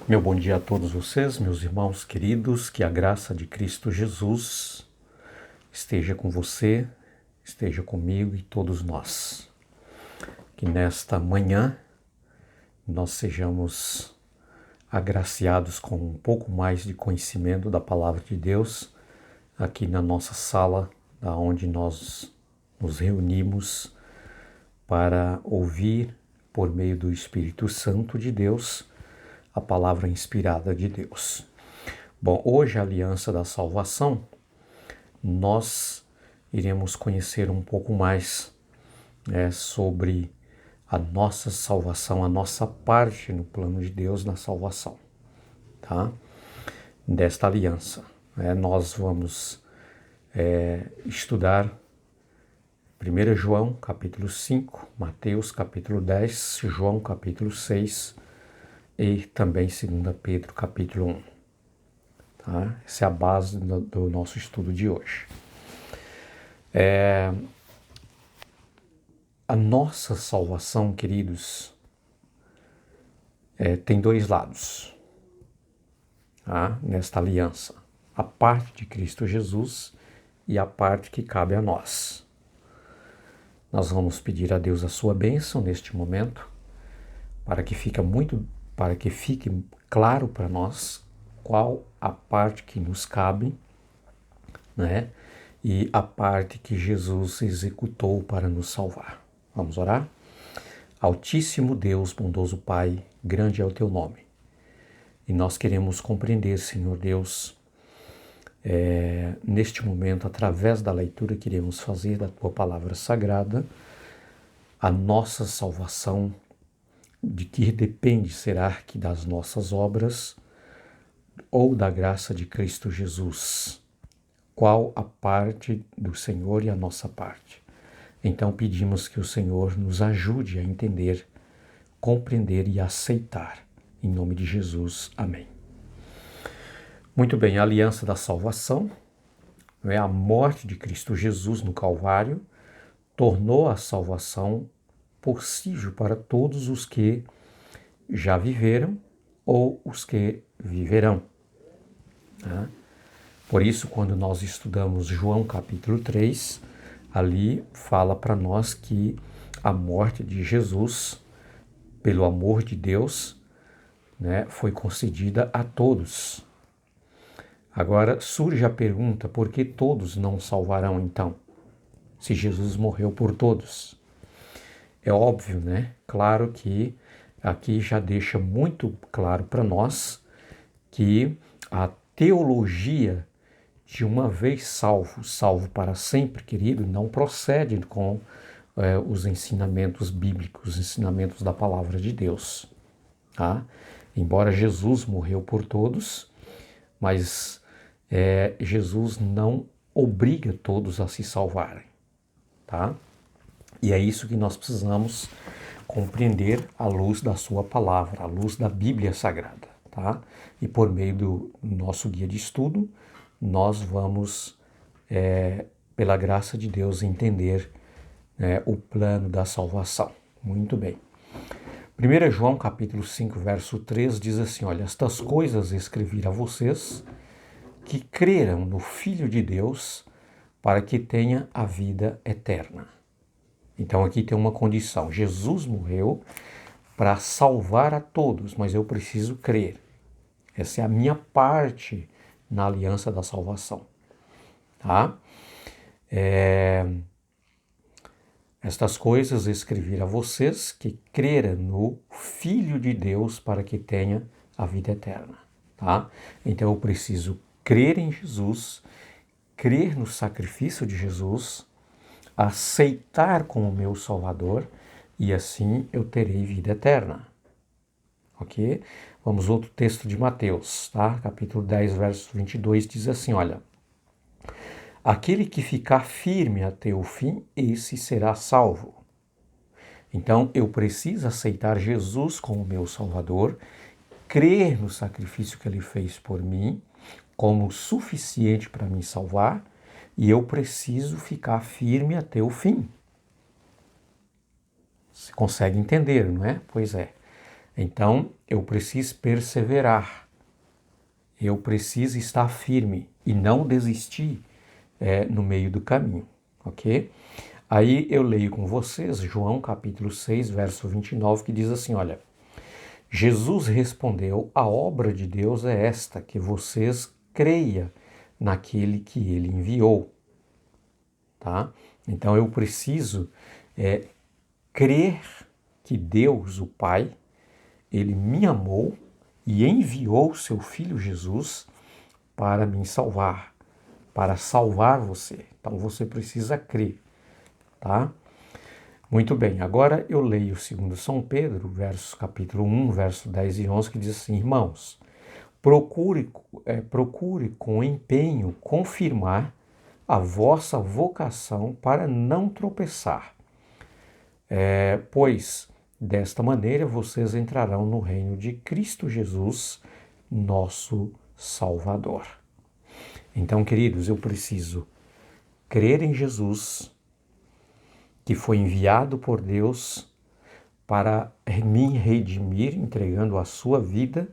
Meu bom dia a todos vocês, meus irmãos queridos, que a graça de Cristo Jesus esteja com você, esteja comigo e todos nós. Que nesta manhã nós sejamos agraciados com um pouco mais de conhecimento da Palavra de Deus aqui na nossa sala, da onde nós nos reunimos para ouvir por meio do Espírito Santo de Deus a palavra inspirada de Deus. Bom, hoje a Aliança da Salvação, nós iremos conhecer um pouco mais sobre a nossa salvação, a nossa parte no plano de Deus na salvação, tá? Desta aliança. Nós vamos estudar 1 João capítulo 5, Mateus capítulo 10, João capítulo 6 e também 2 Pedro capítulo 1. Tá? Essa é a base do nosso estudo de hoje. A nossa salvação, queridos, tem dois lados, tá? Nesta aliança. A parte de Cristo Jesus e a parte que cabe a nós. Nós vamos pedir a Deus a sua bênção neste momento, para que fique claro para nós qual a parte que nos cabe, né? E a parte que Jesus executou para nos salvar. Vamos orar? Altíssimo Deus, bondoso Pai, grande é o teu nome. E nós queremos compreender, Senhor Deus, neste momento, através da leitura que iremos fazer da tua palavra sagrada, a nossa salvação, de que depende, será que das nossas obras ou da graça de Cristo Jesus? Qual a parte do Senhor e a nossa parte? Então pedimos que o Senhor nos ajude a entender, compreender e aceitar. Em nome de Jesus, amém. Muito bem, a aliança da salvação, a morte de Cristo Jesus no Calvário, tornou a salvação possível para todos os que já viveram ou os que viverão. Tá? Por isso, quando nós estudamos João capítulo 3, ali fala para nós que a morte de Jesus, pelo amor de Deus, foi concedida a todos. Agora surge a pergunta, por que todos não salvarão então? Se Jesus morreu por todos. É óbvio, né? Claro que aqui já deixa muito claro para nós que a teologia de uma vez salvo para sempre, querido, não procede com os ensinamentos bíblicos, os ensinamentos da palavra de Deus. Tá? Embora Jesus morreu por todos, mas Jesus não obriga todos a se salvarem. Tá? E é isso que nós precisamos compreender à luz da sua palavra, à luz da Bíblia Sagrada. Tá? E por meio do nosso guia de estudo, nós vamos, pela graça de Deus, entender o plano da salvação. Muito bem. 1 João capítulo 5, verso 3 diz assim, olha, estas coisas escrevi a vocês que creram no Filho de Deus para que tenha a vida eterna. Então aqui tem uma condição. Jesus morreu para salvar a todos, mas eu preciso crer. Essa é a minha parte na aliança da salvação. Tá? Estas coisas escrevi a vocês que creram no Filho de Deus para que tenha a vida eterna. Tá? Então eu preciso crer em Jesus, crer no sacrifício de Jesus, aceitar como meu Salvador e assim eu terei vida eterna. Ok? Vamos outro texto de Mateus, tá? Capítulo 10, verso 22 diz assim, olha, aquele que ficar firme até o fim, esse será salvo. Então eu preciso aceitar Jesus como meu Salvador, crer no sacrifício que ele fez por mim como suficiente para me salvar, e eu preciso ficar firme até o fim. Você consegue entender, não é? Pois é. Então, eu preciso perseverar, eu preciso estar firme e não desistir no meio do caminho, ok? Aí eu leio com vocês João capítulo 6, verso 29, que diz assim, olha, Jesus respondeu, a obra de Deus é esta, que vocês creiam naquele que ele enviou, tá? Então eu preciso crer que Deus, o Pai, ele me amou e enviou seu Filho Jesus para me salvar, para salvar você. Então você precisa crer, tá? Muito bem, agora eu leio 2 São Pedro, capítulo 1, verso 10 e 11, que diz assim, irmãos, procure com empenho confirmar a vossa vocação para não tropeçar, pois desta maneira vocês entrarão no reino de Cristo Jesus, nosso Salvador. Então, queridos, eu preciso crer em Jesus, que foi enviado por Deus para me redimir, entregando a sua vida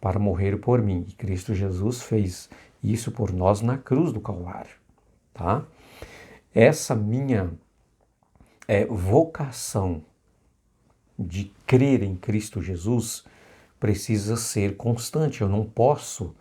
para morrer por mim. E Cristo Jesus fez isso por nós na cruz do Calvário, tá? Essa minha vocação de crer em Cristo Jesus precisa ser constante. Eu não posso,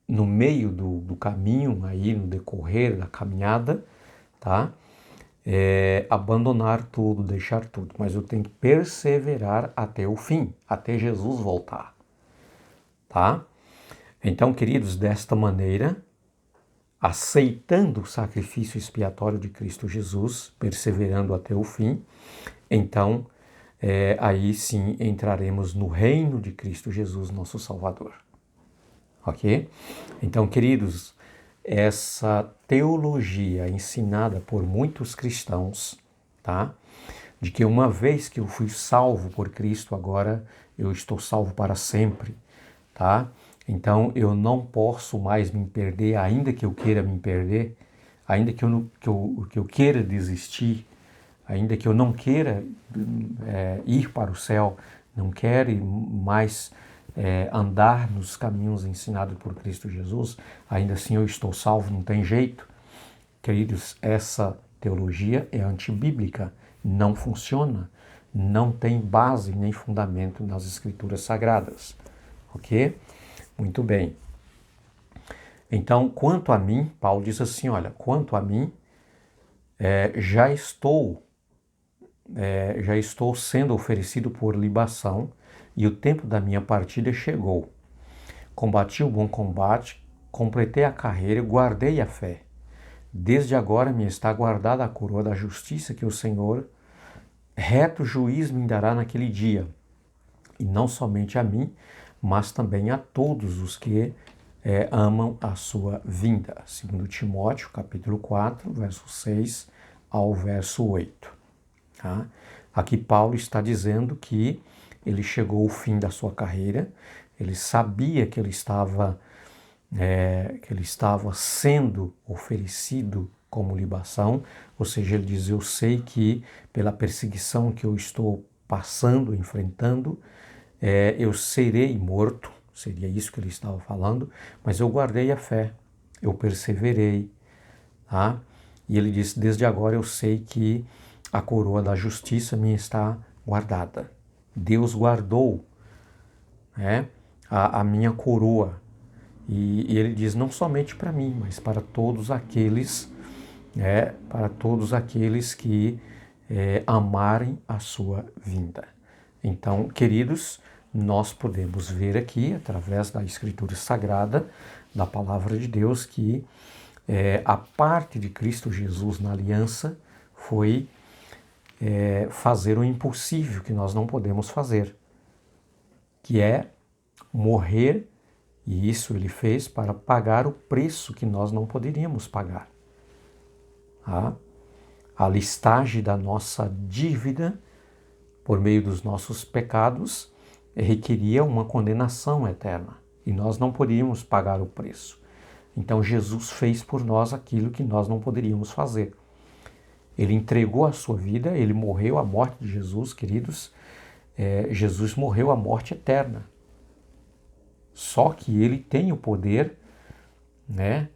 no meio do caminho, aí no decorrer da caminhada, tá? Abandonar tudo, deixar tudo. Mas eu tenho que perseverar até o fim, até Jesus voltar, tá? Então, queridos, desta maneira, aceitando o sacrifício expiatório de Cristo Jesus, perseverando até o fim, então, aí sim entraremos no reino de Cristo Jesus, nosso Salvador. Ok? Então, queridos, essa teologia ensinada por muitos cristãos, tá? De que uma vez que eu fui salvo por Cristo, agora eu estou salvo para sempre, tá? Então eu não posso mais me perder, ainda que eu queira me perder, ainda que eu queira desistir, ainda que eu não queira ir para o céu, não quero mais andar nos caminhos ensinados por Cristo Jesus, ainda assim eu estou salvo, não tem jeito. Queridos, essa teologia é antibíblica, não funciona, não tem base nem fundamento nas Escrituras Sagradas, ok? Muito bem. Então, quanto a mim, Paulo diz assim, olha, quanto a mim, já estou sendo oferecido por libação e o tempo da minha partida chegou. Combati o bom combate, completei a carreira e guardei a fé. Desde agora me está guardada a coroa da justiça que o Senhor, reto juiz, me dará naquele dia. E não somente a mim, mas também a todos os que amam a sua vinda. Segundo Timóteo, capítulo 4, verso 6 ao verso 8. Tá? Aqui Paulo está dizendo que ele chegou ao fim da sua carreira, ele sabia que ele estava sendo oferecido como libação, ou seja, ele diz, eu sei que pela perseguição que eu estou passando, enfrentando, eu serei morto, seria isso que ele estava falando, mas eu guardei a fé, eu perseverei, tá? E ele disse, desde agora eu sei que a coroa da justiça me está guardada. Deus guardou a minha coroa. E ele diz, não somente para mim, mas para todos aqueles, que amarem a sua vinda. Então, queridos, nós podemos ver aqui, através da Escritura Sagrada, da Palavra de Deus, que a parte de Cristo Jesus na aliança foi fazer o impossível que nós não podemos fazer, que é morrer, e isso ele fez para pagar o preço que nós não poderíamos pagar. Tá? A listagem da nossa dívida por meio dos nossos pecados requeria uma condenação eterna e nós não poderíamos pagar o preço. Então Jesus fez por nós aquilo que nós não poderíamos fazer. Ele entregou a sua vida, ele morreu, a morte de Jesus, queridos, Jesus morreu a morte eterna. Só que ele tem o poder, né?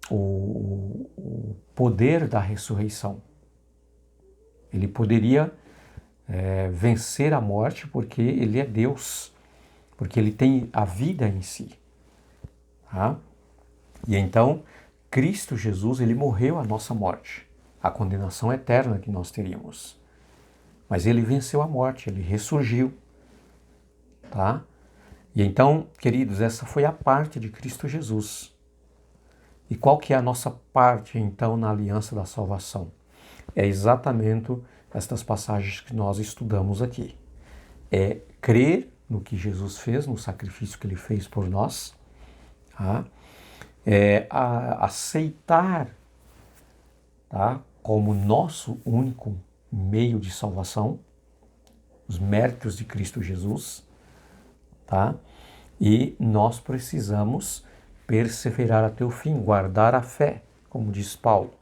O poder da ressurreição. Ele poderia vencer a morte porque ele é Deus, porque ele tem a vida em si. Tá? E então, Cristo Jesus, ele morreu a nossa morte, a condenação eterna que nós teríamos. Mas ele venceu a morte, ele ressurgiu. Tá? E então, queridos, essa foi a parte de Cristo Jesus. E qual que é a nossa parte, então, na aliança da salvação? É exatamente estas passagens que nós estudamos aqui. É crer no que Jesus fez, no sacrifício que ele fez por nós, tá? Aceitar, tá? Como nosso único meio de salvação, os méritos de Cristo Jesus, tá? E nós precisamos perseverar até o fim, guardar a fé, como diz Paulo,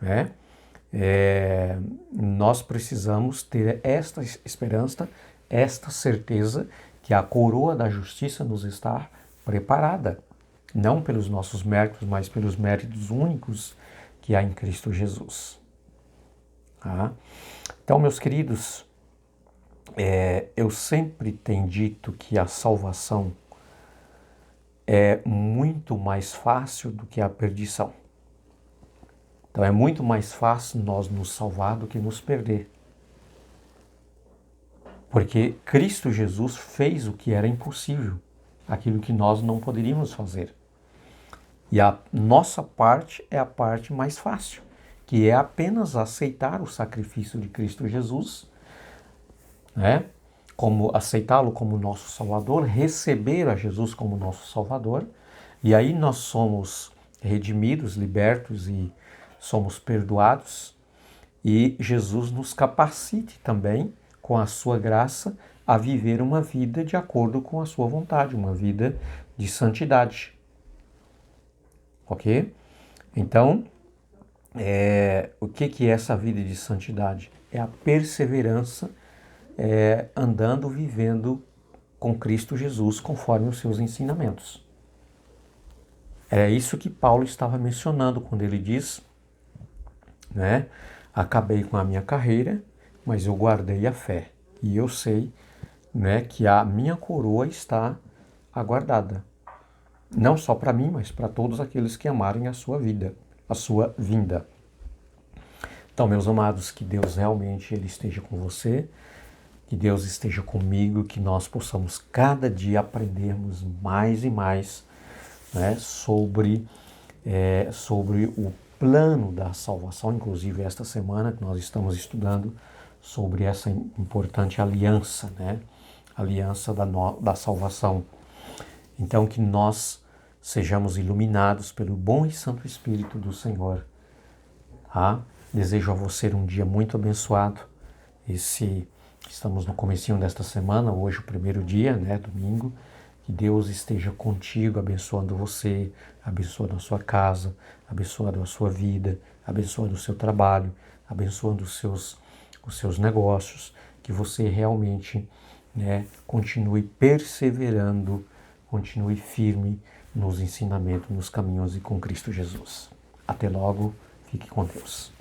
né? Nós precisamos ter esta esperança, esta certeza que a coroa da justiça nos está preparada, não pelos nossos méritos, mas pelos méritos únicos que há em Cristo Jesus. Tá? Então, meus queridos, eu sempre tenho dito que a salvação é muito mais fácil do que a perdição. Então é muito mais fácil nós nos salvar do que nos perder. Porque Cristo Jesus fez o que era impossível, aquilo que nós não poderíamos fazer. E a nossa parte é a parte mais fácil, que é apenas aceitar o sacrifício de Cristo Jesus, né? Como aceitá-lo como nosso Salvador, receber a Jesus como nosso Salvador, e aí nós somos redimidos, libertos e somos perdoados, e Jesus nos capacite também, com a sua graça, a viver uma vida de acordo com a sua vontade, uma vida de santidade. Ok? Então, o que é essa vida de santidade? É a perseverança andando, vivendo com Cristo Jesus conforme os seus ensinamentos. É isso que Paulo estava mencionando quando ele diz, né? Acabei com a minha carreira, mas eu guardei a fé. E eu sei, né, que a minha coroa está aguardada. Não só para mim, mas para todos aqueles que amarem a sua vida, a sua vinda. Então, meus amados, que Deus realmente ele esteja com você, que Deus esteja comigo, que nós possamos cada dia aprendermos mais e mais, né, sobre o plano da salvação. Inclusive esta semana que nós estamos estudando sobre essa importante aliança, né, aliança da salvação. Então que nós sejamos iluminados pelo bom e santo Espírito do Senhor. Tá? Desejo a você um dia muito abençoado. Estamos no comecinho desta semana, hoje o primeiro dia, né, domingo. Que Deus esteja contigo, abençoando você, abençoando a sua casa, abençoando a sua vida, abençoando o seu trabalho, abençoando os seus negócios. Que você realmente, né, continue perseverando, continue firme nos ensinamentos, nos caminhos e com Cristo Jesus. Até logo, fique com Deus.